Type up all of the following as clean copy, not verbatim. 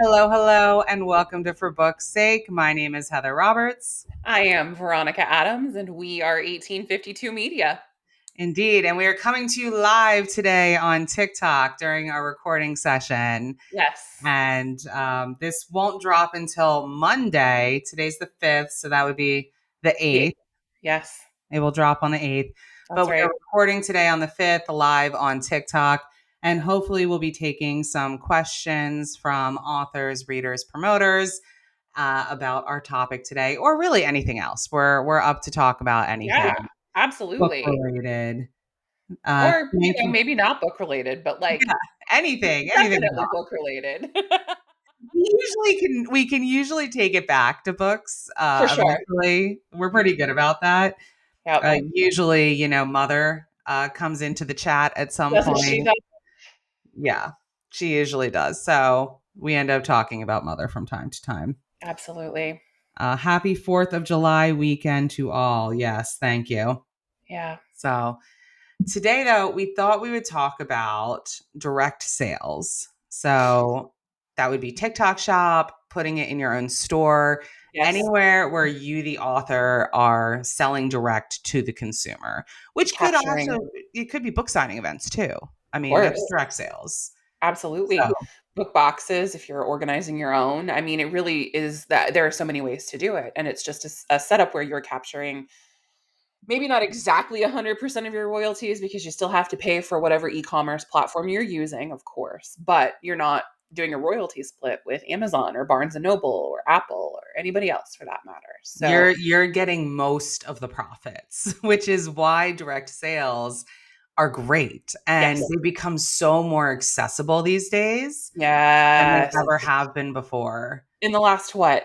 Hello, hello, and welcome to For Book's Sake. My name is Heather Roberts. I am Veronica Adams, and we are 1852 Media. Indeed, and we are coming to you live today on TikTok during our recording session. Yes. And this won't drop until Monday. Today's the 5th, so that would be the 8th. Yes. It will drop on the 8th. But That's we are right. recording today on the 5th live on TikTok. And hopefully, we'll be taking some questions from authors, readers, promoters about our topic today, or really anything else. We're up to talk about anything Yeah, book absolutely. related. Or, Thank you. maybe not book related, but Yeah, anything at definitely all. book related. We can usually take it back to books. For sure. Eventually, we're Mhm. pretty good about that. Yep. Usually, Mother comes into the chat at some Doesn't she point. though? Yeah, she usually does. So we end up talking about Mother from time to time. Absolutely. Happy 4th of July weekend to all. Yes, thank you. Yeah. So today, though, we thought we would talk about direct sales. So that would be TikTok shop, putting it in your own store, Yes. anywhere where you, the author, are selling direct to the consumer, which could Capturing. also, it could be book signing events too. I Of mean, that's course. direct sales. So, Absolutely. Book boxes, if you're organizing your own. I mean, it really is that there are so many ways to do it. And it's just a setup where you're capturing maybe not exactly 100% of your royalties because you still have to pay for whatever e-commerce platform you're using, of course, but you're not doing a royalty split with Amazon or Barnes and Noble or Apple or anybody else for that matter. So, you're getting most of the profits, which is why direct sales are great and yes. they become so more accessible these days than they Yes. ever have been before. In the last what?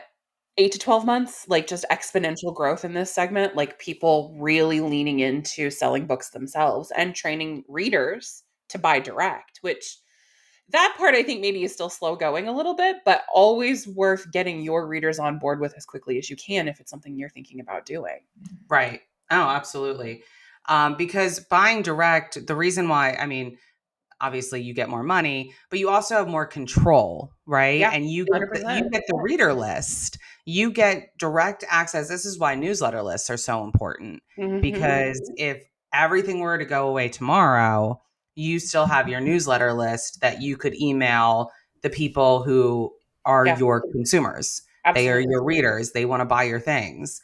8 to 12 months, like just exponential growth in this segment, like people really leaning into selling books themselves and training readers to buy direct, which that part I think maybe is still slow going a little bit, but always worth getting your readers on board with as quickly as you can if it's something you're thinking about doing. Right. Oh, absolutely. Because buying direct, the reason why, I mean, obviously you get more money, but you also have more control, right? Yeah, And you 100%. get the reader list. You get direct access. This is why newsletter lists are so important Mhm. because if everything were to go away tomorrow, you still have your newsletter list that you could email the people who are Yeah, your consumers. They are absolutely. your readers. They want to buy your things.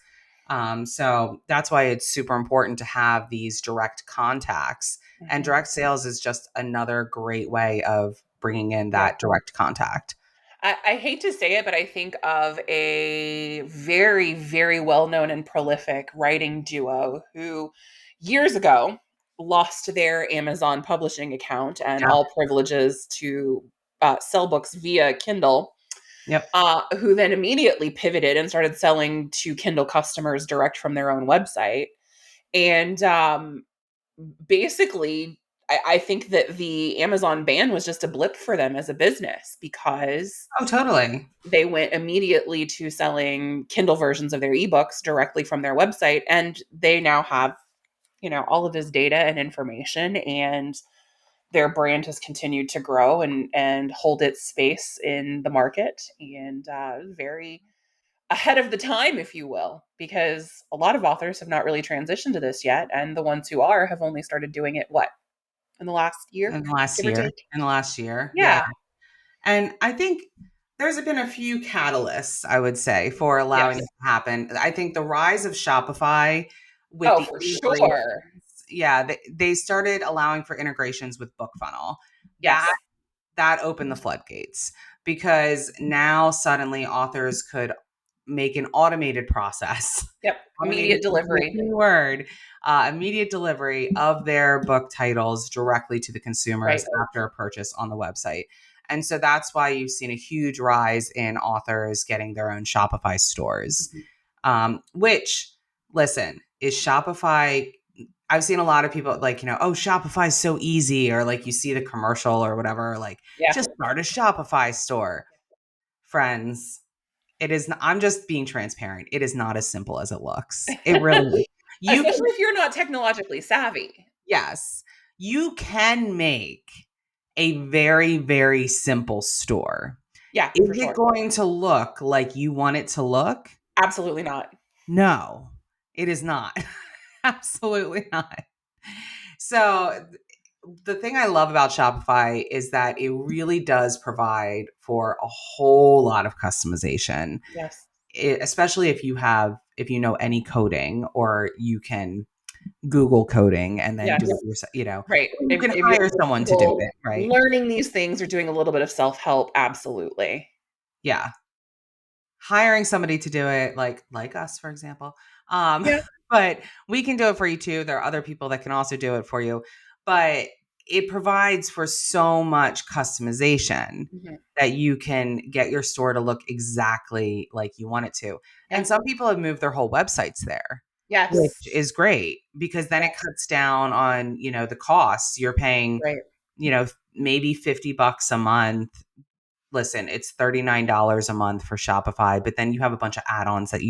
So that's why it's super important to have these direct contacts, and Mhm. direct sales is just another great way of bringing in Yeah. that direct contact. I hate to say it, but I think of a very, very well known and prolific writing duo who years ago lost their Amazon publishing account and Yeah. all privileges to sell books via Kindle, Yep. who then immediately pivoted and started selling to Kindle customers direct from their own website. And basically, I think that the Amazon ban was just a blip for them as a business because Oh, totally. they went immediately to selling Kindle versions of their ebooks directly from their website. And they now have, all of this data and information, and their brand has continued to grow and hold its space in the market, and very ahead of the time, if you will, because a lot of authors have not really transitioned to this yet. And the ones who are have only started doing it, what, in the last year, In the last give or year. take? In the last year. Yeah. Yeah. And I think there's been a few catalysts, I would say, for allowing Yes. it to happen. I think the rise of Shopify with Oh, the for integrations, sure. yeah, they started allowing for integrations with BookFunnel. That Yes. that opened the floodgates because now suddenly authors could make an automated process. Yep. Automated Immediate is the delivery. key word. Immediate delivery of their book titles directly to the consumers Right. after a purchase on the website. And so that's why you've seen a huge rise in authors getting their own Shopify stores. Mhm. Which, listen, is Shopify. I've seen a lot of people like, oh, Shopify is so easy, or like you see the commercial or whatever, like Yeah. just start a Shopify store. Friends, it is not, I'm just being transparent. It is not as simple as it looks. It really is. You can, Especially if you're not technologically savvy. yes, you can make a very, very simple store. Yeah, Is for it sure. going to look like you want it to look? Absolutely not. No, it is not. Absolutely not. So, the thing I love about Shopify is that it really does provide for a whole lot of customization, Yes. especially if you know any coding, or you can Google coding and then do Yes. it yourself, Right. or you can If you're hire someone to do comfortable it, right? learning these things or doing a little bit of self-help, absolutely. Yeah. Hiring somebody to do it, like us, for example. Um, Yeah. but we can do it for you too. There are other people that can also do it for you. But it provides for so much customization Mhm. that you can get your store to look exactly like you want it to. And Yeah. some people have moved their whole websites there, which Yes. is great because then it Yes. cuts down on, the costs. You're paying, Right. maybe $50 a month. Listen, it's $39 a month for Shopify, but then you have a bunch of add-ons that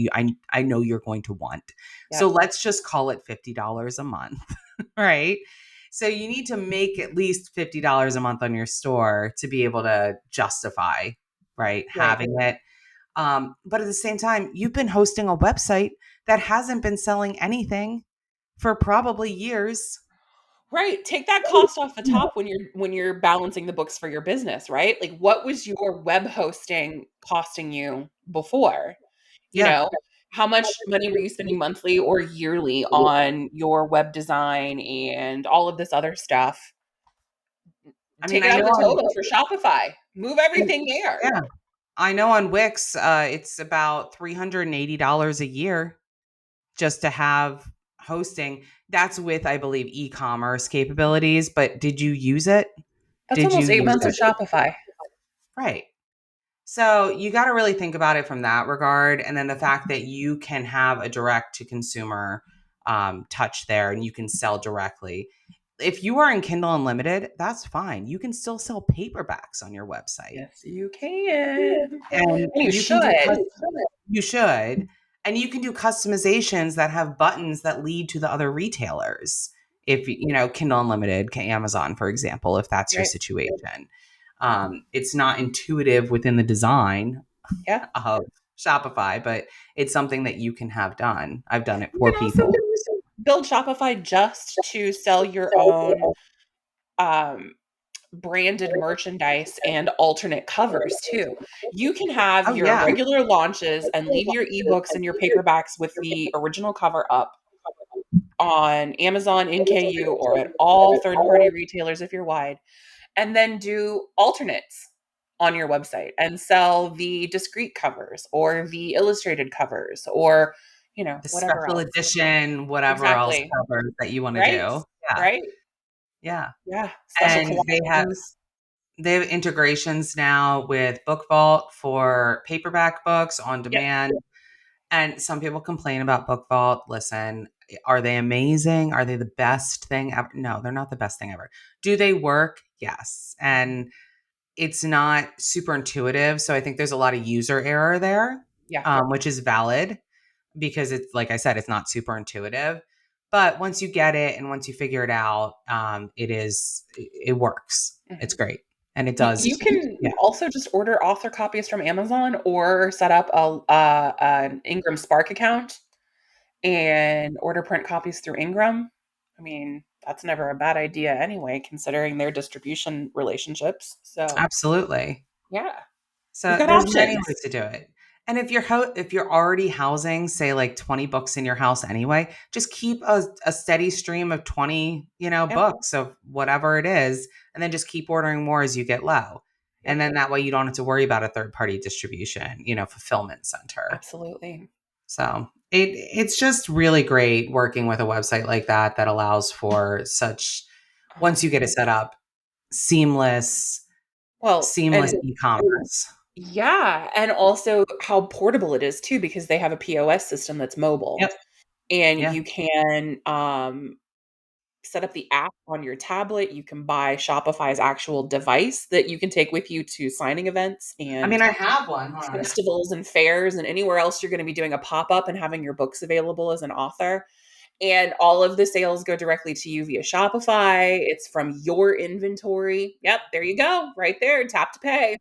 I know you're going to want. So Yep. let's just call it $50 a month, right? So you need to make at least $50 a month on your store to be able to justify, right, Right. having it. But at the same time, you've been hosting a website that hasn't been selling anything for probably years. Right. Take that cost off the top when you're balancing the books for your business, right? Like what was your web hosting costing you before? You Yeah. know, how much money were you spending monthly or yearly on your web design and all of this other stuff? I mean, Take it I out know of the on total for Shopify. Move everything there. yeah, I know on Wix, it's about $380 a year just to have hosting. That's with, I believe, e-commerce capabilities. But did you use it? That's Did you almost 8 use months of it? Shopify. Right. So you got to really think about it from that regard. And then the fact that you can have a direct to consumer touch there and you can sell directly. If you are in Kindle Unlimited, that's fine. You can still sell paperbacks on your website. Yes, you can. And And you you can do should. you should, and you can do customizations that have buttons that lead to the other retailers. If Kindle Unlimited, Amazon, for example, if that's your Right. situation, it's not intuitive within the design Yeah. of Shopify, but it's something that you can have done. I've done it You for can also people. build Shopify just to sell your own um, branded merchandise and alternate covers too. You can have Oh your yeah, regular launches and leave your ebooks and your paperbacks with the original cover up on Amazon, NKU, or at all third party retailers if you're wide, and then do alternates on your website and sell the discrete covers or the illustrated covers or, the whatever special else. edition, whatever else Exactly. covers that you want to Right? do. Yeah, Right? yeah, Yeah. Special and collections. they have integrations now with Book Vault for paperback books on Yep. demand. And some people complain about Book Vault. Listen, are they amazing? Are they the best thing ever? No, they're not the best thing ever. Do they work? Yes. And it's not super intuitive. So I think there's a lot of user error there, Yeah. which is valid because it's, like I said, it's not super intuitive. But once you get it and once you figure it out, it works. It's Mhm. great. And it does. You can Yeah. also just order author copies from Amazon or set up an Ingram Spark account and order print copies through Ingram. I mean, that's never a bad idea anyway, considering their distribution relationships. So, Absolutely. yeah, you've So got there's many options. ways to do it. And if you're already housing, say, like 20 books in your house anyway, just keep a steady stream of 20, Yep. books of whatever it is, and then just keep ordering more as you get low. And Yep. then that way you don't have to worry about a third party distribution, fulfillment center. Absolutely. So it's just really great working with a website like that that allows for such, once you get it set up, seamless, Well, seamless and e-commerce. yeah, and also how portable it is too, because they have a POS system that's mobile Yep. and Yeah. you can set up the app on your tablet. You can buy Shopify's actual device that you can take with you to signing events I mean, and I have one. Hold on. festivals and fairs and anywhere else you're going to be doing a pop up and having your books available as an author. And all of the sales go directly to you via Shopify. It's from your inventory. Yep, there you go. Right there. Tap to pay.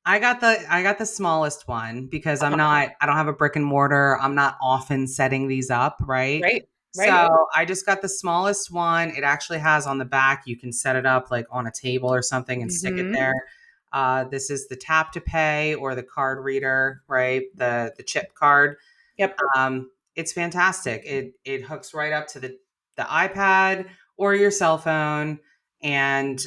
I got the smallest one because I don't have a brick and mortar. I'm not often setting these up, right? Right. Right. So I just got the smallest one. It actually has on the back, you can set it up like on a table or something and stick it Hmm. there. This is the tap to pay or the card reader, right? The chip card. Yep. It's fantastic. It hooks right up to the iPad or your cell phone, and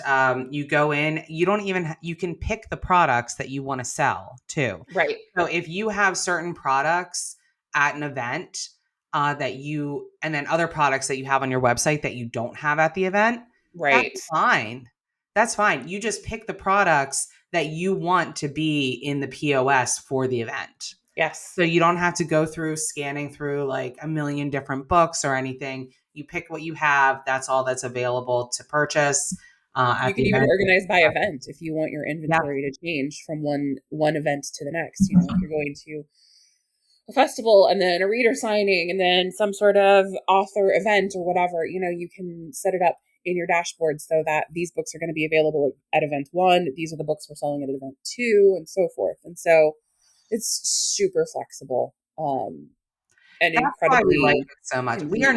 you go in. You don't even you can pick the products that you want to sell too. Right. So if you have certain products at an event that you, and then other products that you have on your website that you don't have at the event, that's Right. fine. That's fine. You just pick the products that you want to be in the POS for the event. Yes. So you don't have to go through scanning through like a million different books or anything. You pick what you have. That's all that's available to purchase You at can the even event. organize by event if you want your Yeah. inventory to change from one event to the next. If you're going to a festival and then a reader signing and then some sort of author event or whatever, you can set it up in your dashboard so that these books are going to be available at event one. These are the books we're selling at event two, and so forth. And so it's super flexible, and That's why we like incredibly it so much. convenient.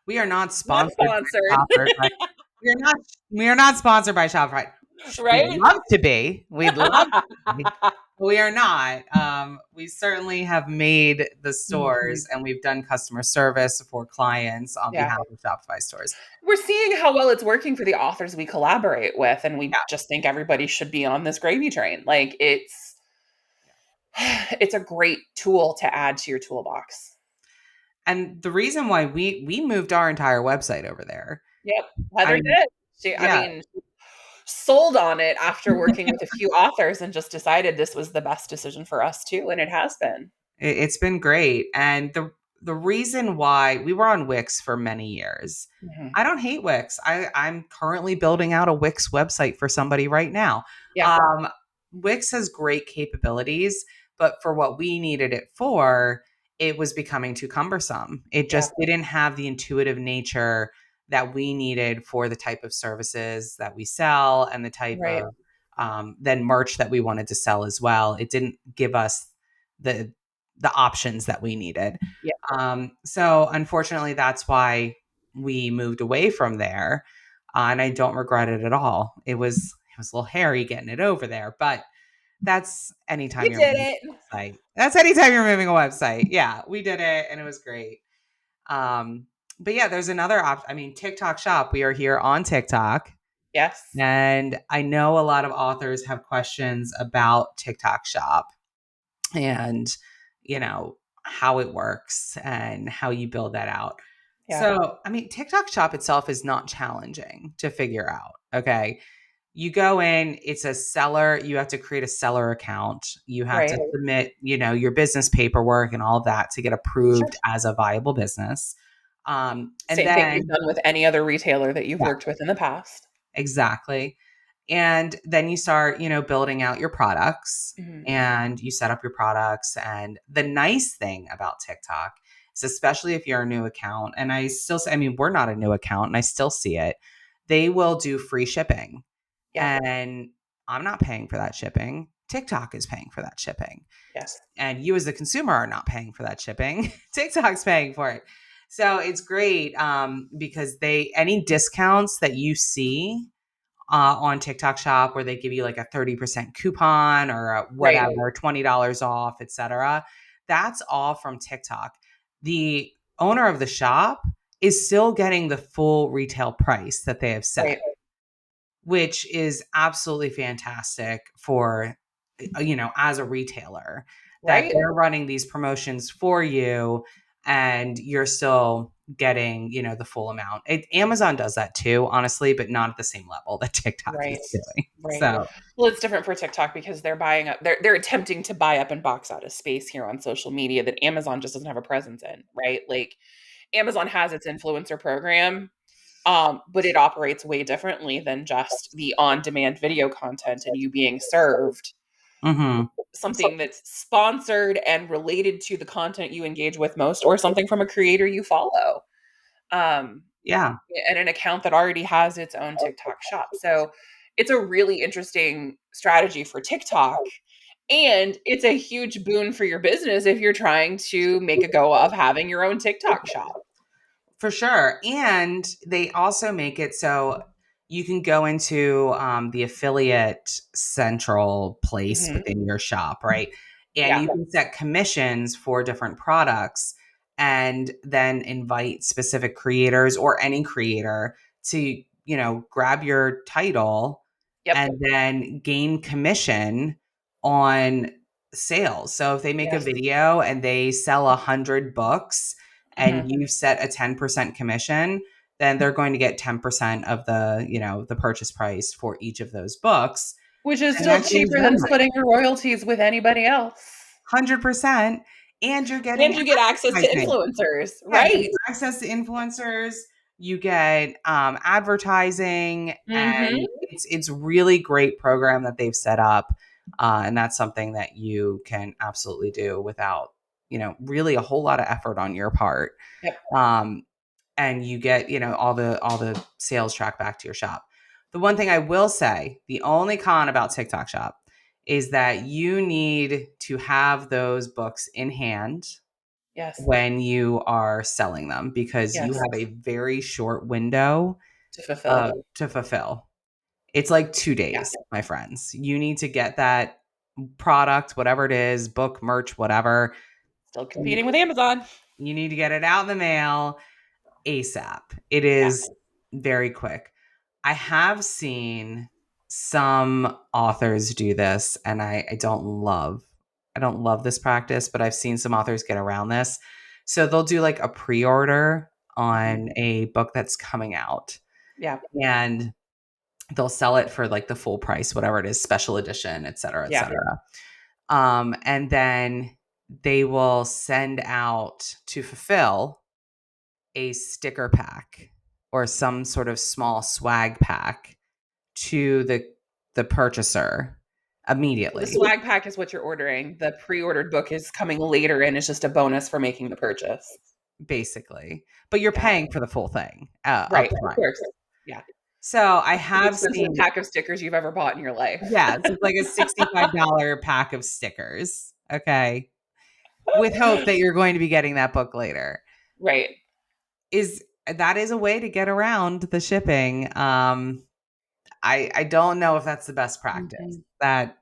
We are not Not sponsored by sponsored, Shopify. We are not sponsored by Shopify. We'd right? love to be. We'd love to be. We are not. We certainly have made the Mhm. stores and we've done customer service for clients on Yeah. behalf of Shopify stores. We're seeing how well it's working for the authors we collaborate with, and we Yeah. just think everybody should be on this gravy train. Like it's a great tool to add to your toolbox. And the reason why we moved our entire website over there. Yep, I Heather mean, did. I yeah, mean, sold on it after working with a few authors and just decided this was the best decision for us too, and it has been. it's been great. And the reason why we were on Wix for many years. Mhm. I don't hate Wix. I'm currently building out a Wix website for somebody right now. Yeah, Um, Wix has great capabilities, but for what we needed it for, it was becoming too cumbersome. It yeah, just didn't have the intuitive nature that we needed for the type of services that we sell and the type right. of then merch that we wanted to sell as well. It didn't give us the the options that we needed. Yeah, So unfortunately, that's why we moved away from there, and I don't regret it at all. It was a little hairy getting it over there, but that's anytime we you're did moving it. a website. That's anytime you're moving a website. Yeah, we did it, and it was great. Um, but yeah, there's another option. I mean, TikTok Shop. We are here on TikTok. Yes. And I know a lot of authors have questions about TikTok Shop and how it works and how you build that out. Yeah. So I mean, TikTok Shop itself is not challenging to figure out. Okay, you go in, it's a seller, you have to create a seller account, you have to Right. submit your business paperwork and all of that to get Sure. approved as a viable business. And Same thing you've then done with any other retailer that you've yeah, worked with in the past. exactly. And then you start, building out your products Mhm. and you set up your products. And the nice thing about TikTok is, especially if you're a new account, and I still say, I mean, we're not a new account and I still see it, they will do free shipping. Yeah. And I'm not paying for that shipping. TikTok is paying for that shipping. Yes. And you as the consumer are not paying for that shipping. TikTok's paying for it. So it's great because any discounts that you see on TikTok Shop where they give you like a 30% coupon or a Right. whatever, $20 off, etc. That's all from TikTok. The owner of the shop is still getting the full retail price that they have set, Right. which is absolutely fantastic for as a retailer, that Right. they're running these promotions for you and you're still getting the full amount. Amazon does that too, honestly, but not at the same level that TikTok Right. is doing. Right. So Well, it's different for TikTok because they're buying up they're attempting to buy up and box out a space here on social media that Amazon just doesn't have a presence in, right? Like Amazon has its influencer program, but it operates way differently than just the on-demand video content and you being served mhm. something that's sponsored and related to the content you engage with most or something from a creator you follow. Um, Yeah. and an account that already has its own TikTok shop. So it's a really interesting strategy for TikTok. And it's a huge boon for your business if you're trying to make a go of having your own TikTok shop. For sure. And they also make it so you can go into the affiliate central place Hmm. within your shop, right? And Yeah. you can set commissions for different products and then invite specific creators or any creator to, grab your title Yep. and then gain commission on sales. So if they make a Yes. video and they sell 100 books, and Hmm. you've set a 10% commission, then they're going to get 10% of the purchase price for each of those books. Which is And still that saves cheaper them than money. splitting your royalties with anybody else. 100%. And you're getting And you get access to advertising. influencers, Yeah, you right? get access to influencers, you get advertising, Hmm. and it's really great program that they've set up. And that's something that you can absolutely do without, really a whole lot of effort on your part. Yep. Um, and you get all the sales track back to your shop. The one thing I will say, the only con about TikTok shop is that you need to have those books in hand Yes. when you are selling them because you Yes. have a very short window To fulfill. to fulfill. It's like 2 Yeah. days, my friends. You need to get that product, whatever it is, book, merch, whatever. Still You competing with Amazon. you need to get it out in the mail ASAP. It Yeah. is very quick. I have seen some authors do this, and I don't love this practice, but I've seen some authors get around this. So they'll do like a pre-order Hmm. on a book that's coming out, Yeah. and they'll sell it for like the full price, whatever it is, special edition, et cetera, et Yeah. cetera. And then they will send out to fulfill a sticker pack or some sort of small swag pack to the purchaser So the immediately, swag pack is what you're ordering. The pre-ordered book is coming later and is just a bonus for making the purchase. basically. But you're Yeah. paying for the full thing Right. up Of front. course. Yeah. So I Most have expensive seen, pack of stickers you've ever bought in your life. yes, it's like a $65 pack of stickers. Okay. With hope that you're going to be getting that book later. Right. That is a way to get around the shipping. I don't know if that's the best practice. Mhm. That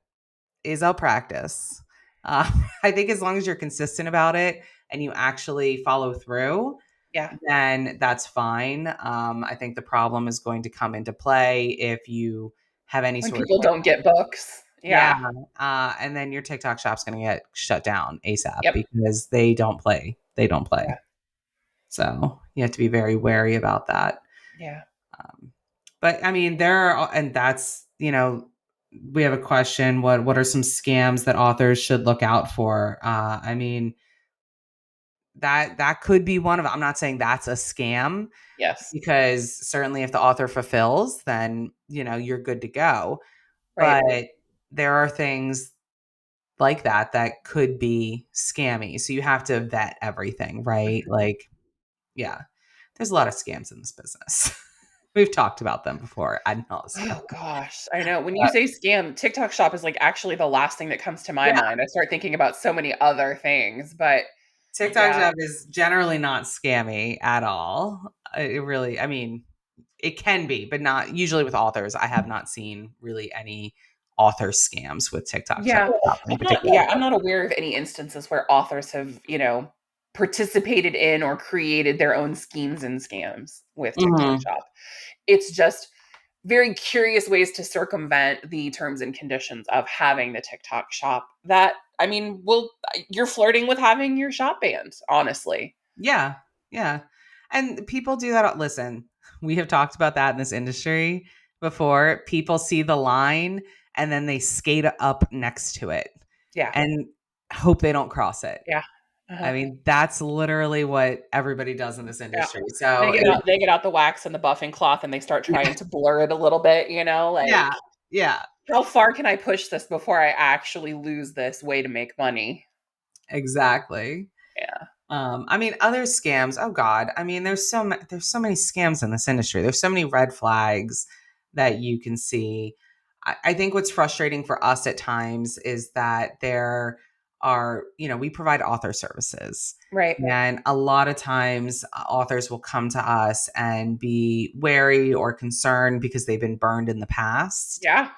is a practice. Uh, I think as long as you're consistent about it and you actually follow through, Yeah. then that's fine. I think the problem is going to come into play if you have any When sort of people don't get books. yeah, Yeah. and then your TikTok shop's going to get shut down ASAP Yep. because they don't play. They don't Yeah. play. So you have to be very wary about that. Yeah. But I mean, and that's, we have a question. What are some scams that authors should look out for? I mean, that could be one of them. I'm not saying that's a scam Yes. because certainly if the author fulfills, then, you're good to go. Right. But there are things like that could be scammy. So you have to vet everything, right? Mhm. Like, yeah, there's a lot of scams in this business. We've talked about them before. I know. Oh gosh, I know. When you say scam, TikTok shop is like actually the last thing that comes to my Yeah, mind. I start thinking about so many other things, but TikTok yeah. Shop is generally not scammy at all. It really, I mean, it can be, but not usually with authors. I have not seen really any author scams with TikTok Shop Yeah. in particular. I'm not aware of any instances where authors have, participated in or created their own schemes and scams with TikTok Mhm. shop. It's just very curious ways to circumvent the terms and conditions of having the TikTok shop that I mean, will you're flirting with having your shop banned, honestly. Yeah, yeah, and people do that. Listen, we have talked about that in this industry before. People see the line and then they skate up next to it Yeah. and hope they don't cross it. Yeah. I Uh-huh. mean, that's literally what everybody does in this Yeah. industry. So, They get out the wax and the buffing cloth and they start yeah, trying to blur it a little bit, yeah, like yeah, how far can I push this before I actually lose this way to make money? exactly. Yeah. I mean, other scams. Oh God, I mean, there's so many scams in this industry. There's so many red flags that you can see. I think what's frustrating for us at times is that there are, we provide author services. Right. And a lot of times authors will come to us and be wary or concerned because they've been burned in the past. Yeah.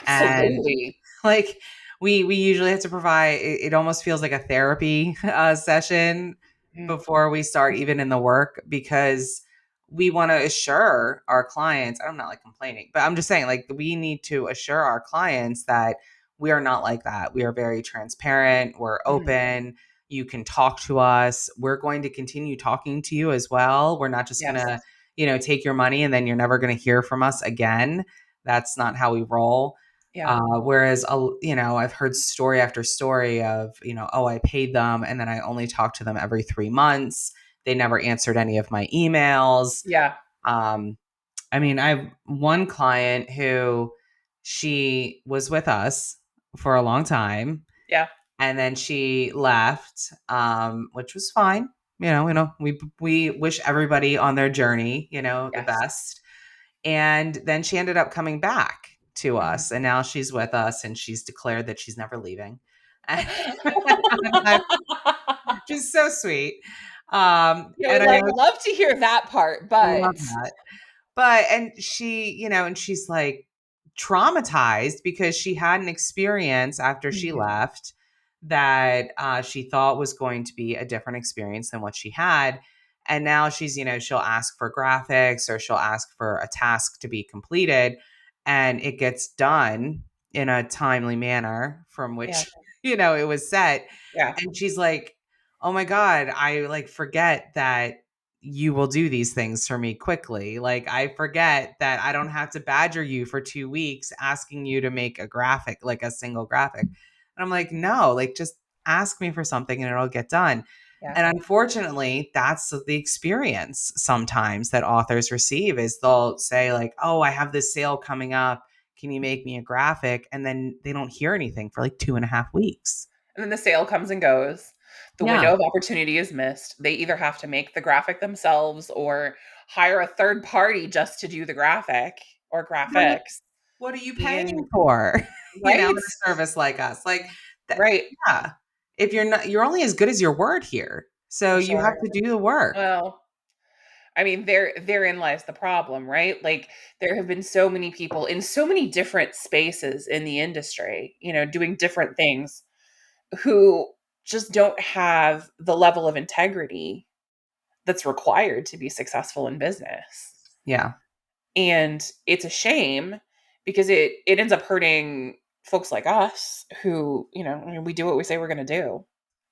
And Absolutely. like we usually have to provide it almost feels like a therapy session Mm, before we start even in the work, because we want to assure our clients. I'm not like complaining, but I'm just saying, like, we need to assure our clients that we are not like that. We are very transparent, we're mhm. open, you can talk to us, we're going to continue talking to you as well. We're not just going Yes. to take your money and then you're never going to hear from us again. That's not how we roll. Yeah. Whereas, I've heard story after story of, oh, I paid them and then I only talked to them every 3 months. They never answered any of my emails. Yeah. Um, I mean, I have one client who she was with us for a long time Yeah. and then she left, which was fine. We wish everybody on their journey, the Yes. best. And then she ended up coming back to Mhm. us, and now she's with us, and she's declared that she's never leaving. She's so sweet. We And I love to hear that part, love but that. But and she, and she's like traumatized because she had an experience after she Mhm. left that she thought was going to be a different experience than what she had. And now she's, she'll ask for graphics or she'll ask for a task to be completed, and it gets done in a timely manner from Yeah. which, it was set. Yeah. And she's like, oh my God, I like forget that you will do these things for me quickly. Like, I forget that I don't have to badger you for 2 weeks asking you to make a graphic, like a single graphic. And I'm like, no, like, just ask me for something and it'll get done. Yeah. And unfortunately, that's the experience sometimes that authors receive is they'll say like, oh, I have this sale coming up. Can you make me a graphic? And then they don't hear anything for like 2.5 weeks. And then the sale comes and goes. The Yeah. window of opportunity is missed. They either have to make the graphic themselves or hire a third party just to do the graphic or graphics. What are you paying And for? In right, a service like us. Like that, right, yeah. If you're only as good as your word here. So for you have sure. to do the work. Well, I mean, therein lies the problem, right? Like there have been so many people in so many different spaces in the industry, doing different things who just don't have the level of integrity that's required to be successful in business. Yeah. And it's a shame because it ends up hurting folks like us who, I mean, we do what we say we're going to do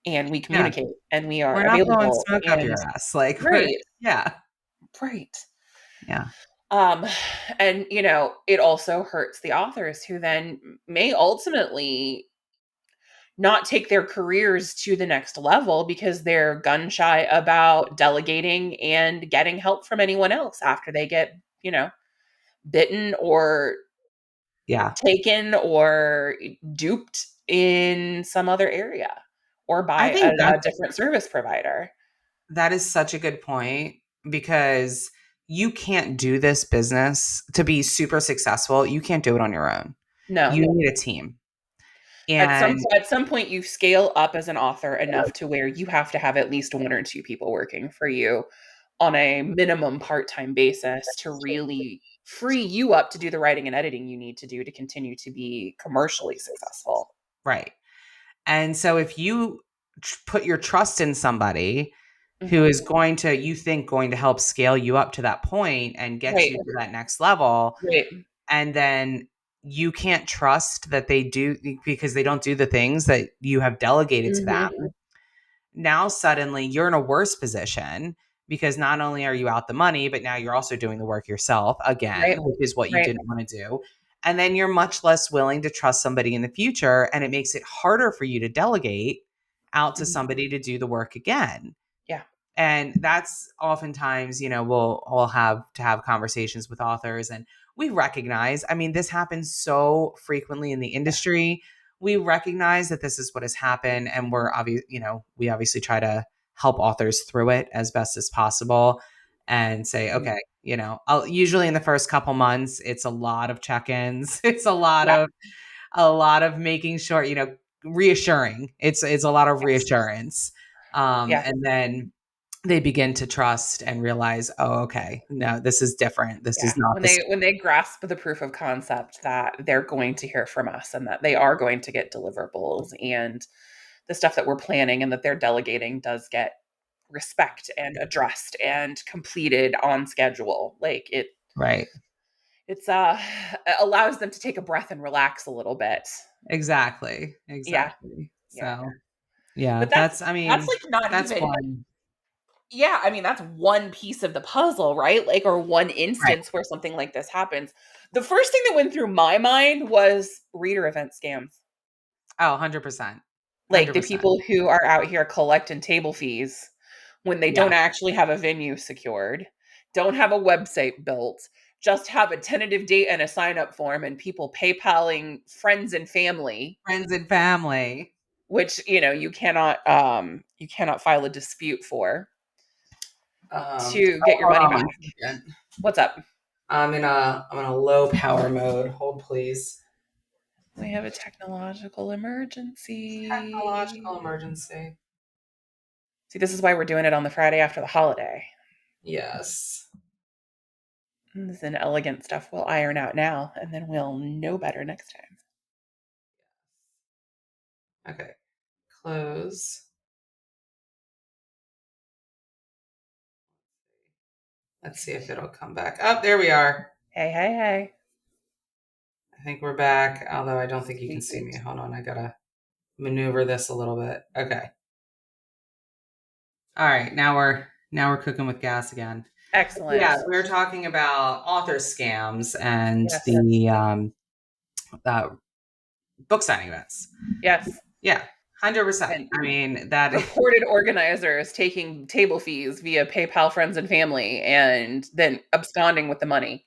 and we Yeah. communicate and we are We're not blowing available smoke up and your ass. Like we're right, yeah. right. Yeah. Um and it also hurts the authors who then may ultimately not take their careers to the next level because they're gun shy about delegating and getting help from anyone else after they get, bitten or Yeah. taken or duped in some other area or I by think a different service provider. that is such a good point, because you can't do this business to be super successful. You can't do it on your own. No. You need a team. At some And at some point you scale up as an author enough to where you have to have at least one or two people working for you on a minimum part-time basis to really free you up to do the writing and editing you need to do to continue to be commercially successful. right. And so if you put your trust in somebody who Mhm. is going to help scale you up to that point and get Right. you to that next level, Right. and then you can't trust that they do because they don't do the things that you have delegated to Mhm. them, now suddenly you're in a worse position, because not only are you out the money, but now you're also doing the work yourself again, Right. which is what you Right. didn't want to do. And then you're much less willing to trust somebody in the future. And it makes it harder for you to delegate out to Mhm. somebody to do the work again. Yeah. And that's oftentimes, we'll have to have conversations with authors, and we recognize, I mean, this happens so frequently in the Yeah. industry. We recognize that this is what has happened, and we obviously try to help authors through it as best as possible. and say, Mhm. okay, I'll usually in the first couple months, it's a lot of check-ins. It's Yeah. a lot of making sure, reassuring. It's a lot of Yes. reassurance. Yes. And then they begin to trust and realize, oh, okay, no, this is different. This is Yeah. not When the they same. when they grasp the proof of concept that they're going to hear from us and that they are going to get deliverables and the stuff that we're planning and that they're delegating does get respect and addressed and completed on schedule. Like Right. it's allows them to take a breath and relax a little bit. Exactly. Yeah. Exactly. Yeah. So, yeah, But that's like not that's even one. yeah, I mean that's one piece of the puzzle, right? Like or one Right. instance where something like this happens. The first thing that went through my mind was reader event scams. Oh, 100%. Like the 100%. people who are out here collecting table fees when they Yeah. don't actually have a venue secured, don't have a website built, just have a tentative date and a sign up form and people PayPaling friends and family, Friends and family. which, you cannot file a dispute for to get your Hold money on back. one second. What's up? I'm in a low power mode. Hold please. We have a technological Technological emergency. emergency. See, this is why we're doing it on the Friday after the holiday. Yes. This is an elegant stuff we'll iron out now, and then we'll know better next time. Okay. Close. Let's see if it'll come back. Oh, there we are. Hey, hey, hey. I think we're back, although I don't think you can see me. Sweet. Hold on. I gotta maneuver this a little bit. Okay. All right. Now we're cooking with gas again. Yeah, Excellent. we were talking about author scams and Yes. the uh, book signing events. Yes. Yeah, 100%. And I mean, that purported organizers taking table fees via PayPal friends and family and then absconding with the money.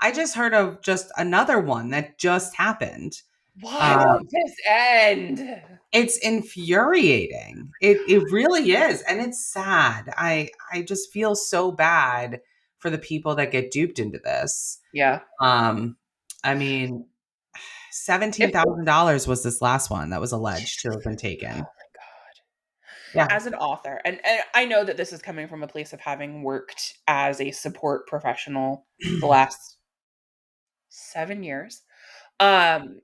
I just heard of just another one that just happened. Why Um, won't this end? it's infuriating. It really is, and it's sad. I just feel so bad for the people that get duped into this. Yeah. Um, I mean, If $17,000 was this last one that was alleged to have been taken. oh my God. Yeah. As an author, and I know that this is coming from a place of having worked as a support professional the last 7 years. Um,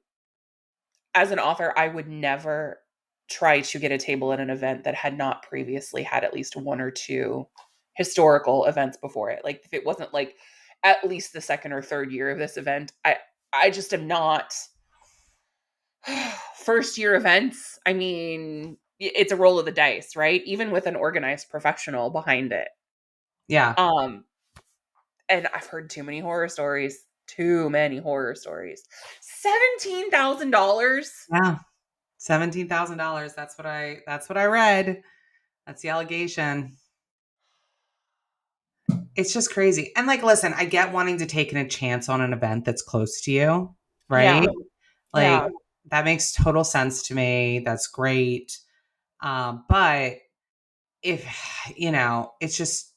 as an author, I would never try to get a table at an event that had not previously had at least one or two historical events before it. Like if it wasn't like at least the second or third year of this event, I just am not first year events. I mean, it's a roll of the dice, right? Even with an organized professional behind it. Yeah. Um and I've heard too many horror stories, too many horror stories. $17,000. Yeah. $17,000. That's what I read. That's the allegation. It's just crazy. And like, listen, I get wanting to take a chance on an event that's close to you, right? Yeah. Like Yeah. that makes total sense to me. That's great. But if it's just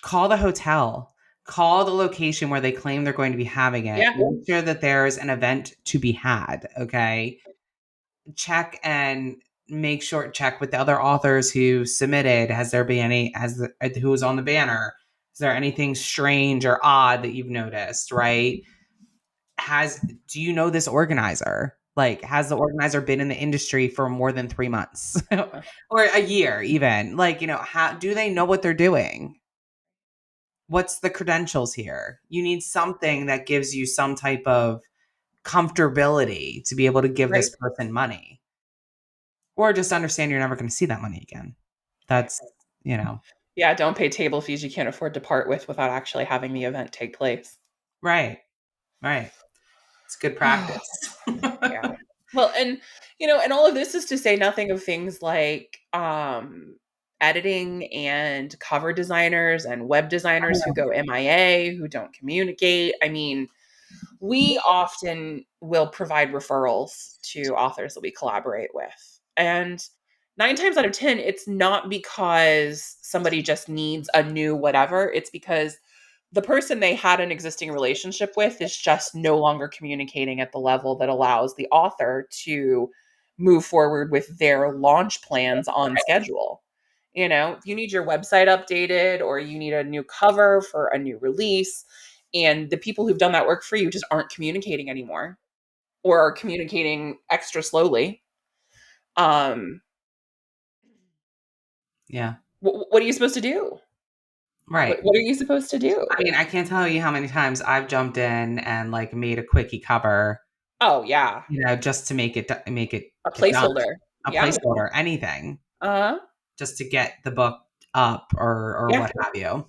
call the hotel, call the location where they claim they're going to be having it. Yeah. Make sure that there's an event to be had. Okay. Check and check with the other authors who submitted. Has there been any, who was on the banner? Is there anything strange or odd that you've noticed? Right. Do you know this organizer? Like, has the organizer been in the industry for more than 3 months Uh, or a year, even? Like, how do they know what they're doing? What's the credentials here? You need something that gives you some type of comfortability to be able to give Right. this person money, or just understand you're never going to see that money again. That's, you know, Yeah, don't pay table fees you can't afford to part with without actually having the event take place. right, right. It's good practice. Yeah. Well, and all of this is to say nothing of things like editing and cover designers and web designers who go MIA, who don't communicate. I mean, we often will provide referrals to authors that we collaborate with. And nine times out of 10, it's not because somebody just needs a new whatever. It's because the person they had an existing relationship with is just no longer communicating at the level that allows the author to move forward with their launch plans on schedule. You know, you need your website updated or you need a new cover for a new release. And the people who've done that work for you just aren't communicating anymore or are communicating extra slowly. Um, Yeah. what are you supposed to do? Right. What are you supposed to do? I mean, I can't tell you how many times I've jumped in and like made a quickie cover, Oh yeah, just to make it a get done. placeholder. A Yeah. placeholder, anything, Uh, just to get the book up or yeah. what have you.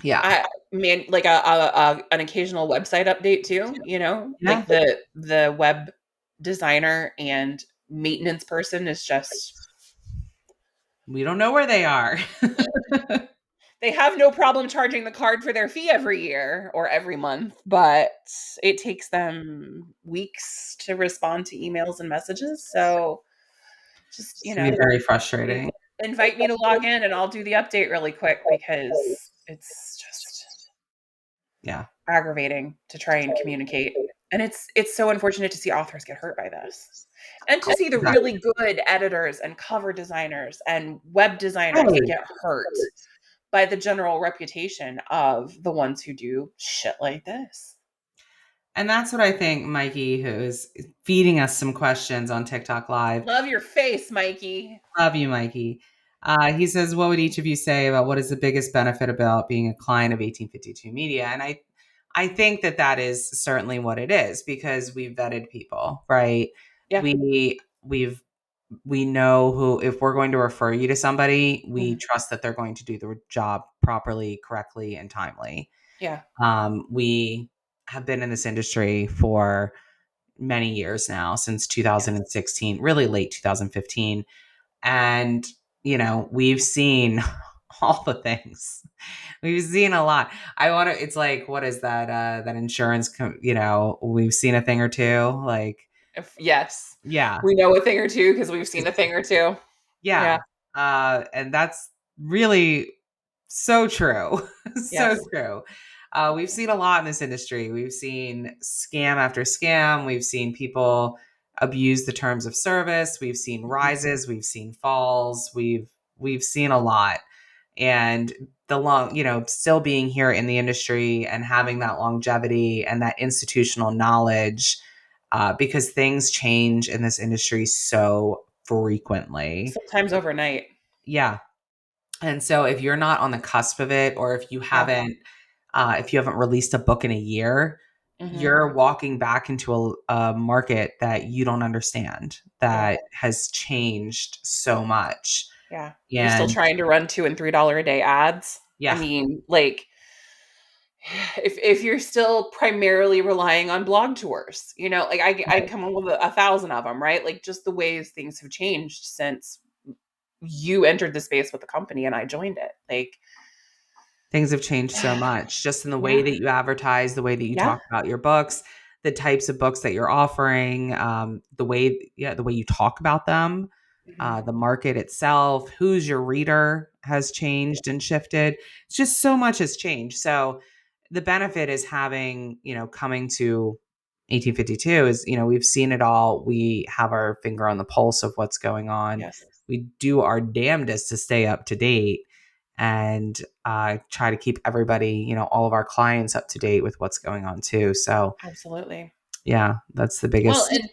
Yeah. I man, like an occasional website update too. You know, Yeah. like the web designer and maintenance person is just We don't know where they are. they have no problem charging the card for their fee every year or every month, but it takes them weeks to respond to emails and messages. So just, It can be very frustrating. invite me to log in and I'll do the update really quick because it's just Yeah. aggravating to try and communicate. And it's so unfortunate to see authors get hurt by this. And to see the Exactly. really good editors and cover designers and web designers Right. get hurt by the general reputation of the ones who do shit like this. And that's what I think Mikey, who is feeding us some questions on TikTok Live. Love your face, Mikey. Love you, Mikey. He says, what would each of you say about what is the biggest benefit about being a client of 1852 Media? And I think that that is certainly what it is because we've vetted people, right? Yeah. We know who, if we're going to refer you to somebody, we Mhm. trust that they're going to do the job properly, correctly, and timely. Yeah. We have been in this industry for many years now, since Yes. 2016, really late 2015. And, we've seen all the things. We've seen a lot. It's like, what is that? That insurance, we've seen a thing or two. Like, Yes. yeah, We know a thing or two because we've seen a thing or two. yeah. Yeah. And that's really so true. So Yes. true. We've seen a lot in this industry. We've seen scam after scam. We've seen people abuse the terms of service. We've seen Mhm. rises. We've seen falls. We've seen a lot. And the long, still being here in the industry and having that longevity and that institutional knowledge, because things change in this industry so frequently. Sometimes overnight. Yeah. And so if you're not on the cusp of it, or Yeah. if you haven't released a book in a year, Hmm. you're walking back into a market that you don't understand, Yeah. that has changed so much. Yeah. You're still And trying to run $2 and $3 a day ads. I yeah, mean, like, if you're still primarily relying on blog tours, like I right. come up with a thousand of them, right? Like just the ways things have changed since you entered the space with the company and I joined it. Like, Things have changed so much, just in the way yeah, that you advertise, the way that you yeah, talk about your books, the types of books that you're offering, the way you talk about them, mhm, the market itself, who's your reader has changed and shifted. It's just so much has changed. So the benefit is having, coming to 1852 is, we've seen it all. We have our finger on the pulse of what's going on. yes, We do our damnedest to stay up to date and try to keep everybody, all of our clients up to date with what's going on too. So absolutely. yeah, that's the Well, biggest. and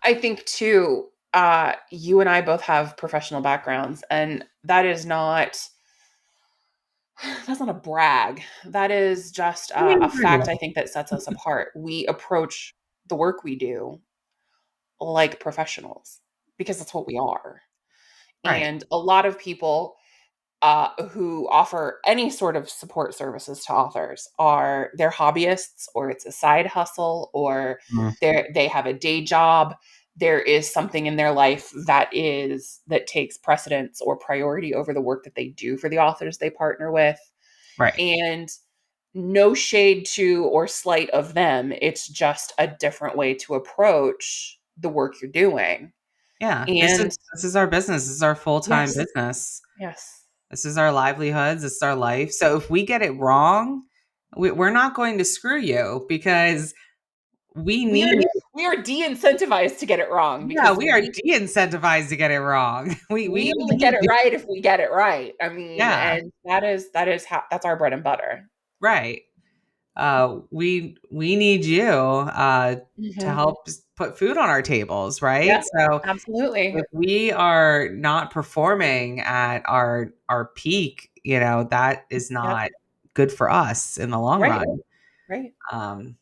I think too, you and I both have professional backgrounds, and that's not a brag. That is just I mean, a fact I think that sets us apart. We approach the work we do like professionals because that's what we are. right. And a lot of people who offer any sort of support services to authors they're hobbyists or it's a side hustle or Mm, they have a day job. There is something in their life that takes precedence or priority over the work that they do for the authors they partner with. right. And no shade to or slight of them. It's just a different way to approach the work you're doing. Yeah, And this is our business. This is our full-time yes, business. yes. This is our livelihoods. This is our life. So if we get it wrong, we're not going to screw you because we We are need, we are de-incentivized to get it wrong yeah, because we are we de-incentivized to get it wrong. We we only get need it you. right if we get it right. I mean, Yeah, and that is how that's our bread and butter. right. We need you to Mhm. help put food on our tables, right? Yep, So absolutely. if we are not performing at our peak, that is Yep. not good for us in the long Right, run. right. Um,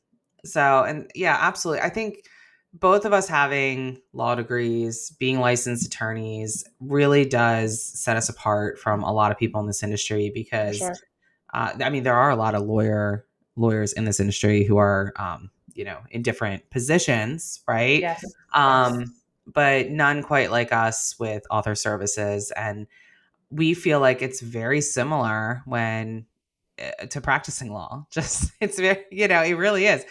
so, and yeah, absolutely. I think both of us having law degrees, being licensed attorneys, really does set us apart from a lot of people in this industry For because, sure. I mean, there are a lot of lawyers in this industry who are, in different positions, right? Yes, yes. Um, but none quite like us with author services, and we feel like it's very similar when to practicing law. Just it's very, it really is.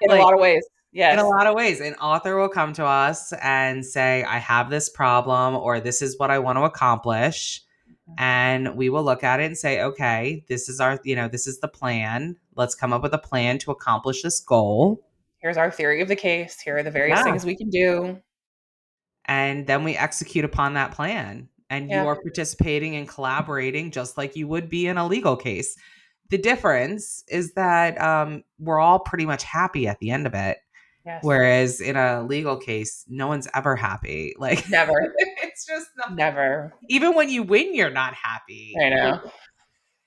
In a Like lot of ways. in a Yes. lot of ways, an author will come to us and say, "I have this problem or this is what I want to accomplish." Mhm. And we will look at it and say, "Okay, this is the plan. Let's come up with a plan to accomplish this goal." Here's our theory of the case. Here are the various Yeah. things we can do. And then we execute upon that plan. And you Yeah. are participating and collaborating just like you would be in a legal case. The difference is that we're all pretty much happy at the end of it. Yes. Whereas in a legal case, no one's ever happy. Like Never. it's just not, Never. even when you win, you're not happy. I know.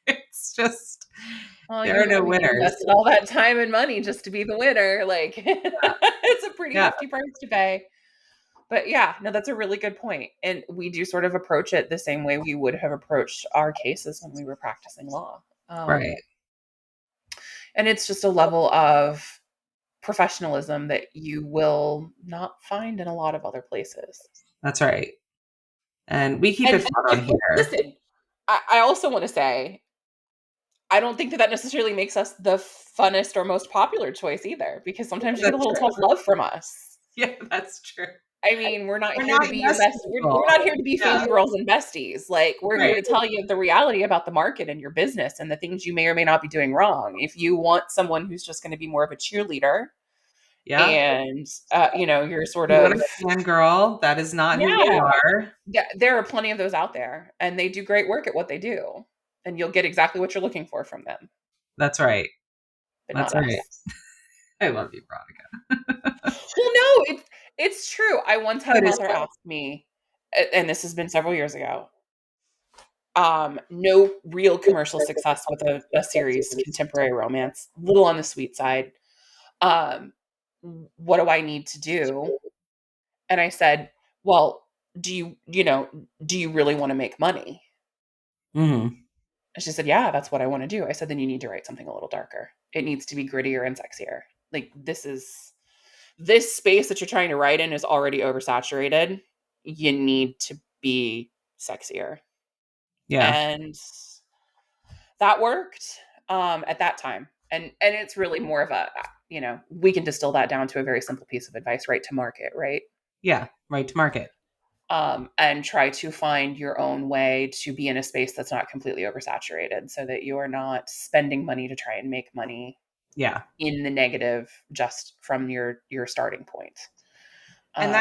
It's just Well, there are no you winners. invested all that time and money just to be the winner. Like, it's a pretty Yeah, hefty price to pay. But yeah, no, that's a really good point. And we do sort of approach it the same way we would have approached our cases when we were practicing law. right. And it's just a level of professionalism that you will not find in a lot of other places. That's right. And we keep it And fun on here. listen, I also want to say, I don't think that that necessarily makes us the funnest or most popular choice either, because sometimes you get a That's little true. tough love from us. Yeah, that's true. I mean, we're not We're here not to be your yes best. We're people. not here to be Yeah, fangirls and besties. Like, we're here right. to tell you the reality about the market and your business and the things you may or may not be doing wrong. If you want someone who's just going to be more of a cheerleader Yeah. and, you're sort You want of, to fangirl? That is not who we yeah, are. there are plenty of those out there, and they do great work at what they do, and you'll get exactly what you're looking for from them, That's right. but That's not right. us. I love you, Veronica. Well, no, it's true. I once had That an is author true. ask me, and this has been several years ago. No real commercial success with a series, contemporary romance, little on the sweet side. Um, what do I need to do? And I said, well, do you really want to make money? Hmm. And she said, yeah, that's what I want to do. I said, then you need to write something a little darker. It needs to be grittier and sexier. Like, this space that you're trying to write in is already oversaturated. You need to be sexier. Yeah. And that worked at that time. And it's really more of a, we can distill that down to a very simple piece of advice: right to market, right? Yeah. Right to market. And try to find your own way to be in a space that's not completely oversaturated, so that you are not spending money to try and make money Yeah. in the negative just from your starting point. Um,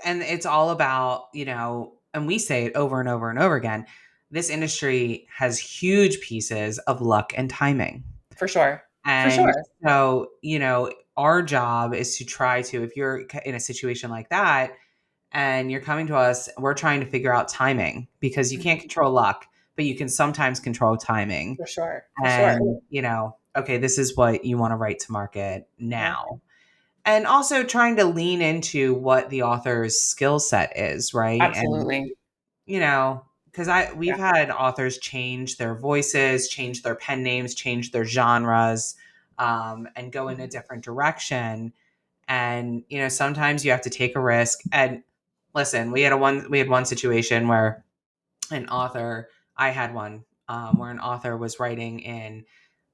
And it's all about, and we say it over and over and over again. This industry has huge pieces of luck and timing. for sure, for And sure. so, our job is to try to, if you're in a situation like that and you're coming to us, we're trying to figure out timing because you can't Mhm. control luck, but you can sometimes control timing. For sure, for sure. And, okay, this is what you want to write to market Yeah, now. And also trying to lean into what the author's skill set is, right? And, absolutely. you know, because we've Yeah. had authors change their voices, change their pen names, change their genres, and go in a Mhm. different direction. And, sometimes you have to take a risk. And listen, we had one situation where an author, I had one, where an author was writing in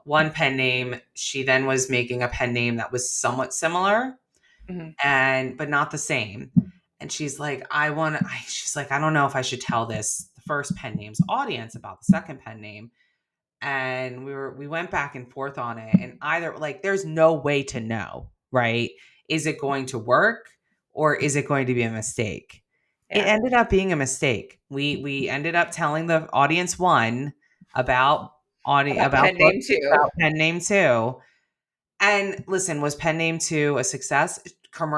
one pen name. She then was making a pen name that was somewhat similar Mhm. but not the same. And she's like, she's like, I don't know if I should tell the first pen name's audience about the second pen name. And we went back and forth on it. And either, like, there's no way to know, right? Is it going to work or is it going to be a mistake? It Yeah. ended up being a mistake. We ended up telling the audience one about About about pen books, name two. about pen name two. And listen, was pen name two a success?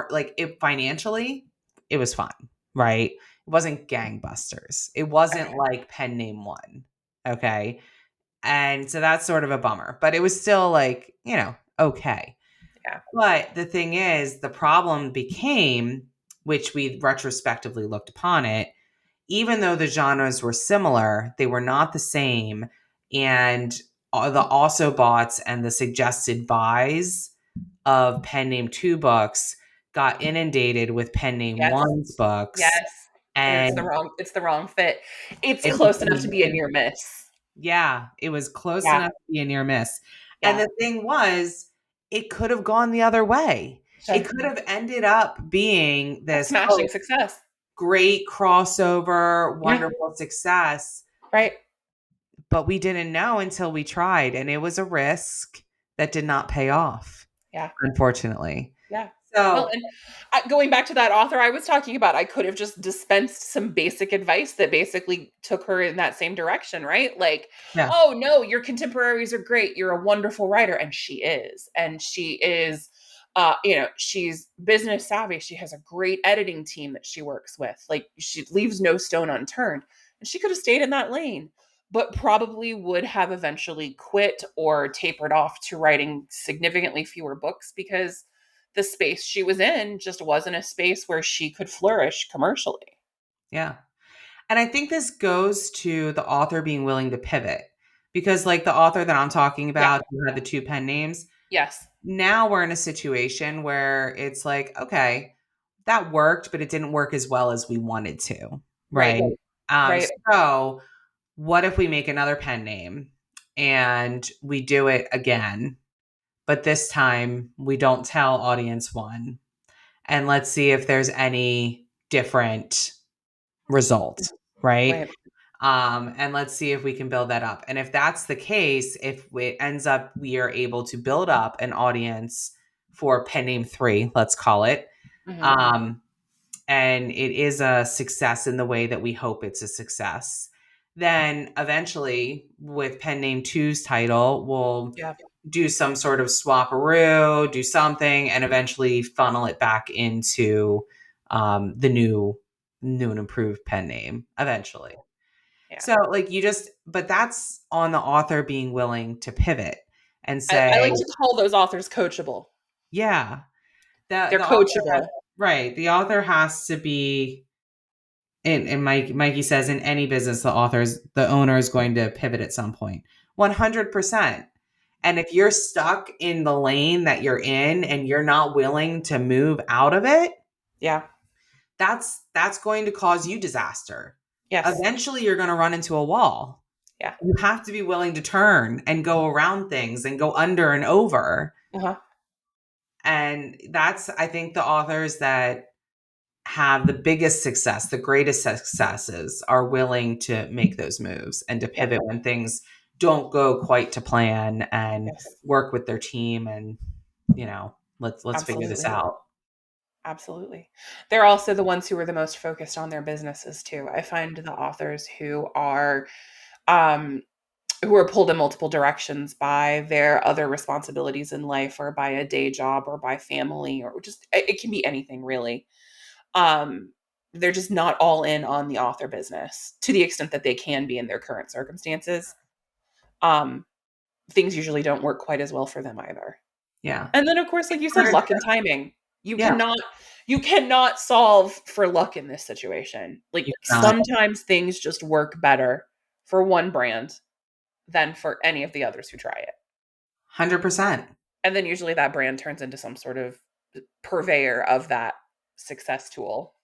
Like, it financially, it was fine, right? It wasn't gangbusters. It wasn't Okay. like pen name one. Okay. And so that's sort of a bummer, but it was still like, okay. Yeah. But the thing is, the problem became, which we retrospectively looked upon it, even though the genres were similar, they were not the same. And the also bots and the suggested buys of pen name two books got inundated with pen name Yes. one's books. Yes. And And it's the wrong fit. It's it close enough to became, be a near miss. yeah, it was close Yeah. enough to be a near miss. And Yeah. the thing was, it could have gone the other way. It Sure. could have ended up being A this, smashing oh, success. great crossover, Yeah. wonderful success. Right. But we didn't know until we tried. And it was a risk that did not pay off, Yeah. unfortunately. Yeah. Well, So, and going back to that author I was talking about, I could have just dispensed some basic advice that basically took her in that same direction, right? Like, yeah, oh no, your contemporaries are great. You're a wonderful writer. And she is. And she is, she's business savvy. She has a great editing team that she works with. Like, she leaves no stone unturned. And she could have stayed in that lane, but probably would have eventually quit or tapered off to writing significantly fewer books because the space she was in just wasn't a space where she could flourish commercially. yeah. And I think this goes to the author being willing to pivot, because, like, the author that I'm talking Yeah. about who had the two pen names, Yes. now we're in a situation where it's like, okay, that worked, but it didn't work as well as we wanted to, Right. right? Um, Right. so what if we make another pen name and we do it again, but this time we don't tell audience one, and let's see if there's any different result, right? Right. And let's see if we can build that up. And if that's the case, if it ends up we are able to build up an audience for pen name three, let's call it, Hmm. um, and it is a success in the way that we hope it's a success, then eventually with pen name two's title, we'll Yeah. do some sort of swapperoo, do something, and eventually funnel it back into the new and improved pen name eventually. Yeah. So, like, but that's on the author being willing to pivot and I say, like to call those authors coachable. yeah, They're the author has, coachable. right. The author has to be, and Mikey says, in any business, the owner is going to pivot at some point. 100%. And if you're stuck in the lane that you're in and you're not willing to move out of it, Yeah. that's going to cause you disaster. Yes. Eventually you're going to run into a wall. Yeah. You have to be willing to turn and go around things and go under and over. Uh-huh. And that's, I think, the authors that have the biggest success, the greatest successes, are willing to make those moves and to Yeah. pivot when things don't go quite to plan, and Yes. work with their team, and let's figure this Absolutely. out. Absolutely. They're also the ones who are the most focused on their businesses too. I find the authors um who are pulled in multiple directions by their other responsibilities in life or by a day job or by family or just it can be anything really. Um they're just not all in on the author business to the extent that they can be in their current circumstances. Um Things usually don't work quite as well for them either. Yeah. And then of course like you said luck and timing. You Yeah. cannot you cannot solve for luck in this situation. Like You cannot. sometimes things just work better for one brand than for any of the others who try it. 100%. And then usually that brand turns into some sort of purveyor of that success tool.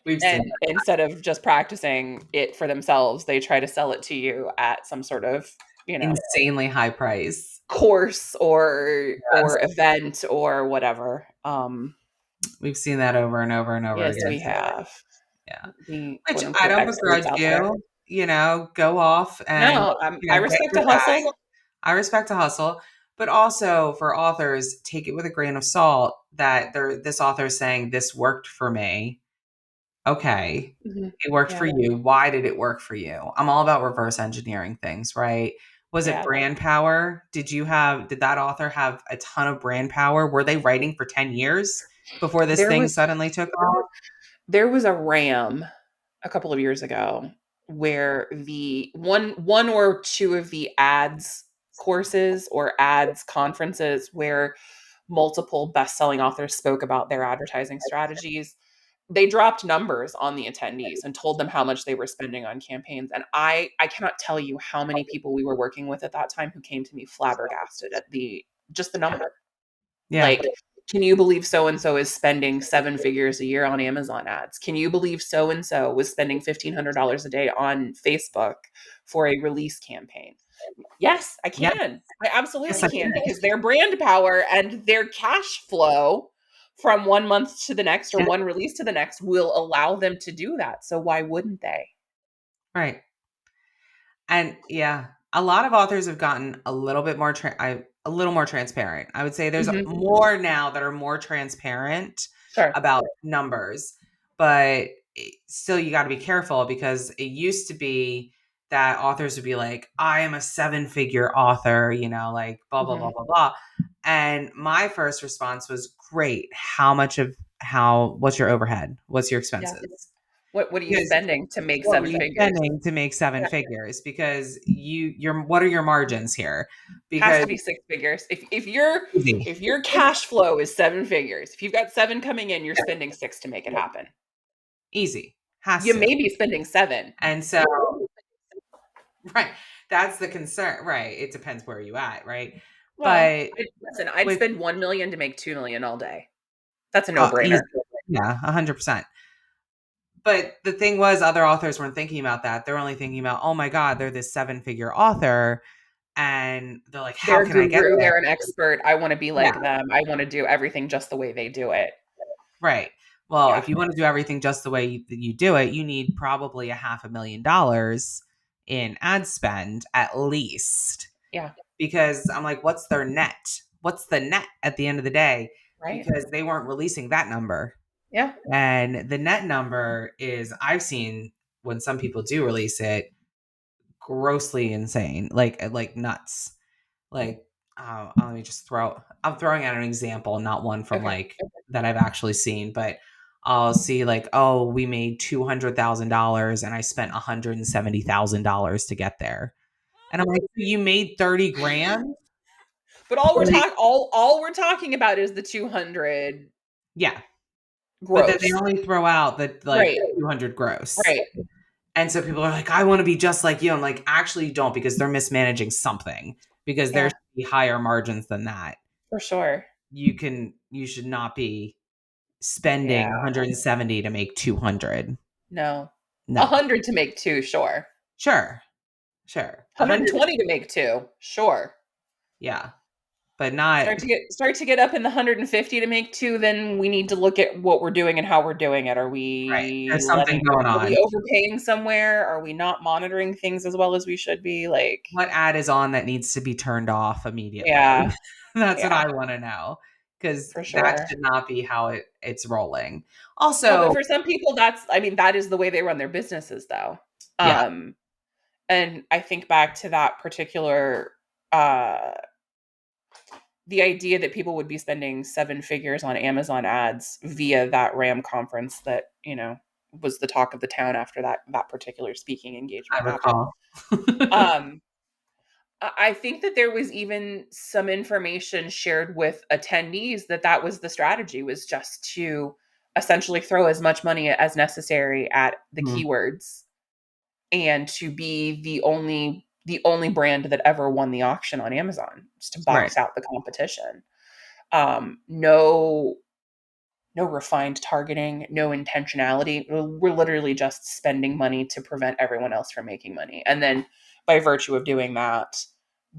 We've seen And instead of just practicing it for themselves, they try to sell it to you at some sort of, you know, insanely high price. course or Yes. event or whatever. We've seen that over and over and over Yes, again. we have. Yeah. The Which quote I unquote don't experts begrudge out there. you, go off and, No, I get respect your a bag. hustle. I respect a hustle, but also for authors, take it with a grain of salt that this author is saying this worked for me. Okay. Mhm. It worked for Yeah. you. Why did it work for you? I'm all about reverse engineering things, right? Was it Yeah. brand power? Did that author have a ton of brand power? Were they writing for 10 years before this There thing was suddenly took off? there was a RAM a couple of years ago where the one or two of the ads courses or ads conferences where multiple best-selling authors spoke about their advertising strategies, they dropped numbers on the attendees and told them how much they were spending on campaigns, and I cannot tell you how many people we were working with at that time who came to me flabbergasted at the just the number. Yeah. Like, can you believe so and so is spending seven figures a year on Amazon ads? Can you believe so and so was spending $1,500 a day on Facebook for a release campaign? Yes, I Yeah. can. I Yes, absolutely I can did. because their brand power and their cash flow from one month to the next or Yeah. one release to the next will allow them to do that. So why wouldn't they? Right. And yeah, a lot of authors have gotten a little bit more a little more transparent. I would say there's Mhm. more now that are more transparent Sure. about numbers, but still you got to be careful because it used to be that authors would be like, "I am a seven-figure author," like blah blah blah Mhm. blah blah. And my first response was, "Great. What's your overhead? What's your Yeah. expenses?" What are you Because spending to make what were seven you figures? spending to make seven Yeah. figures? Because what are your margins here? Has Because to be six figures. easy, If your cash flow is seven figures, if you've got seven coming in, you're spending six to make it happen. easy, has You to. may be spending seven. And so, right, that's the concern, right? It depends where you at, right? Well, But listen, I'd with spend 1 million to make 2 million all day. That's a no easy, brainer. yeah, 100%. But the thing was, other authors weren't thinking about that. They're only thinking about, oh my God, they're this seven-figure author, and they're like, how They're a can I get guru. there? They're an expert. I want to be Yeah. like them. I want to do everything just the way they do it. Right. Well, Yeah. if you want to do everything just the way you do it, you need probably a $500,000 in ad spend at least. Yeah. Because I'm like, what's their net? What's the net at the end of the day? Right. Because they weren't releasing that number. Yeah. And the net number is, I've seen when some people do release it, grossly insane, like nuts. Like, let me just I'm throwing out an example, not one from Okay. like that I've actually seen, but I'll see like, oh, we made $200,000 and I spent $170,000 to get there. And I'm like, you made 30 grand? But Like, all we're talking about is the 200 yeah. But then they gross. only throw out the like Right. 200 gross. Right. And so people are like, I want to be just like you. I'm like, actually, you don't, because they're mismanaging something, because there Yeah, should be higher margins than that. for sure. You should not be spending Yeah. 170 to make 200. No. A No. hundred to make two, sure. Sure. Sure. 100. 120 to make two, sure. Yeah. But not Start to get up in the 150 to make two, then we need to look at what we're doing and how we're doing it. right. There's something going Are we on. overpaying somewhere? Are we not monitoring things as well as we should be? Like, What ad is on that needs to be turned off immediately? yeah, That's what yeah, I want to know, because for that sure. should not be how it's rolling. No, but Also, for some people I mean, that is the way they run their businesses though. yeah, Um, and I think back to that particular uh the idea that people would be spending seven figures on Amazon ads via that RAM conference that, was the talk of the town after that particular speaking I engagement happened. recall. Um, I think that there was even some information shared with attendees that was the strategy, was just to essentially throw as much money as necessary at the Mhm. keywords and to be the only brand that ever won the auction on Amazon, just to Right, box out the competition. No refined targeting, no intentionality. We're literally just spending money to prevent everyone else from making money. And then by virtue of doing that,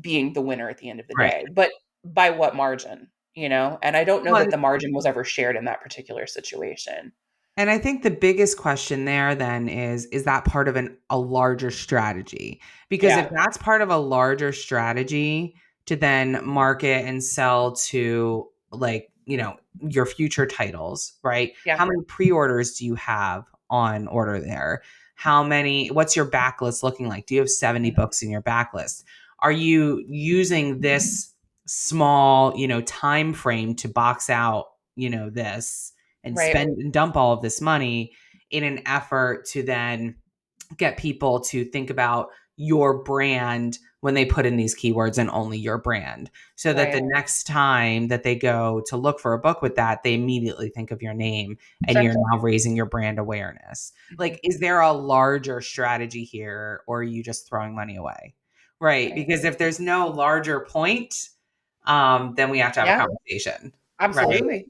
being the winner at the end of the right. day. But by what margin? And I don't know Well, that the margin was ever shared in that particular situation. and I think the biggest question there then is that part of a larger strategy? Because if Yeah. that's part of a larger strategy to then market and sell to, like, your future titles, right? Yeah. How many pre-orders do you have on order there? What's your backlist looking like? Do you have 70 Mhm. books in your backlist? Are you using this small, time frame to box out, this and Right. spend and dump all of this money in an effort to then get people to think about your brand when they put in these keywords and only your brand, so that the Right. next time that they go to look for a book with that, they immediately think of your name and Sure. you're now raising your brand awareness. Mhm. Like, is there a larger strategy here, or are you just throwing money away? Right. Right. Because if there's no larger point, then we have to have a Yeah. conversation. Right. Absolutely.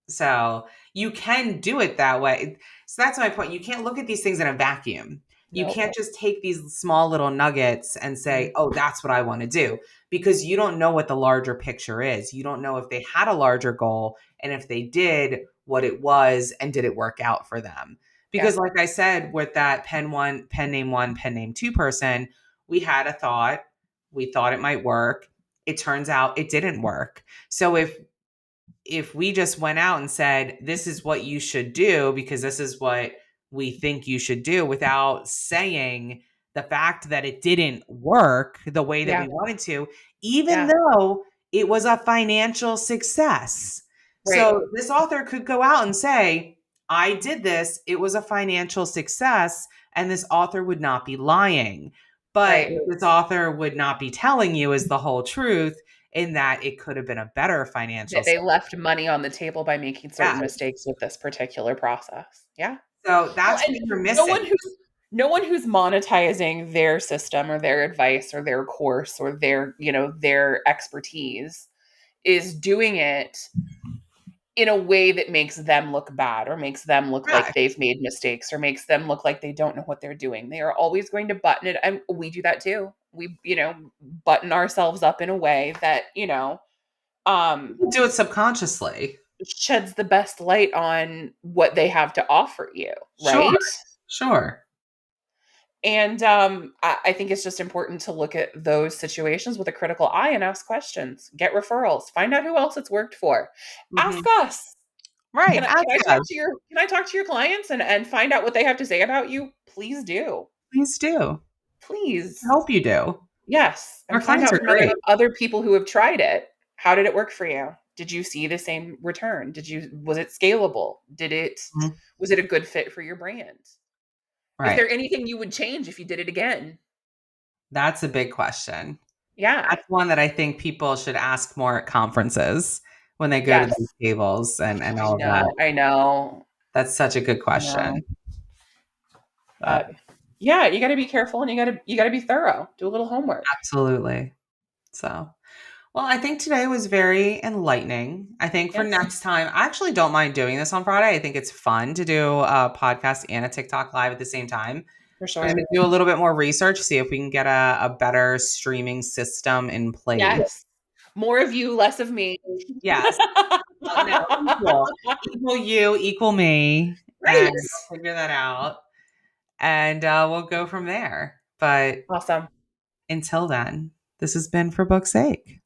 So you can do it that way. So that's my point. You can't look at these things in a vacuum. You Nope. can't just take these small little nuggets and say, Mhm. oh, that's what I want to do, because you don't know what the larger picture is. You don't know if they had a larger goal, and if they did, what it was, and did it work out for them. Yeah. Because, like I said, with that pen name one, pen name two person, we had a thought. We thought it might work. It turns out it didn't work. So if we just went out and said, this is what you should do because this is what we think you should do, without saying the fact that it didn't work the way that Yeah. we wanted to, even Yeah. though it was a financial success. Right. So this author could go out and say, I did this, it was a financial success, and this author would not be lying. But Right. what this author would not be telling you is the whole truth, in that it could have been a better financial That they success. left money on the table by making certain Yes. mistakes with this particular process. Yeah. So Well, that's and what you're no one missing. who's no one who's monetizing their system or their advice or their course or their expertise is doing it in a way that makes them look bad or makes them look like Correct. they've made mistakes or makes them look like they don't know what they're doing. They are always going to button it, and we do that too. We button ourselves up in a way that, um People do it subconsciously. sheds the best light on what they have to offer you, Sure. right? Sure. And I think it's just important to look at those situations with a critical eye and ask questions, get referrals, find out who else it's worked for. Ask Mhm. us. Right. Can I Ask can I talk us. to your clients and find out what they have to say about you? Please do. Please do. I Please. hope you do. Yes, Our and find clients out are from great. other people who have tried it. How did it work for you? Did you see the same return? Was it scalable? Mhm. Was it a good fit for your brand? Is Right. there anything you would change if you did it again? That's a big question. Yeah. That's one that I think people should ask more at conferences when they go to Yes. these tables and I all of that. know. I know. That's such a good I know. question. But But yeah, you got to be careful and you got to be thorough. Do a little homework. absolutely. So, well, I think today was very enlightening. I think for Yes, next time, I actually don't mind doing this on Friday. I think it's fun to do a podcast and a TikTok live at the same time. for I'm going sure. to do a little bit more research, see if we can get a better streaming system in place. Yes. More of you, less of me. Yes. No, equal. Equal you, equal me. And Right. we'll figure that out. And we'll go from there. But Awesome. until then, this has been For Book's Sake.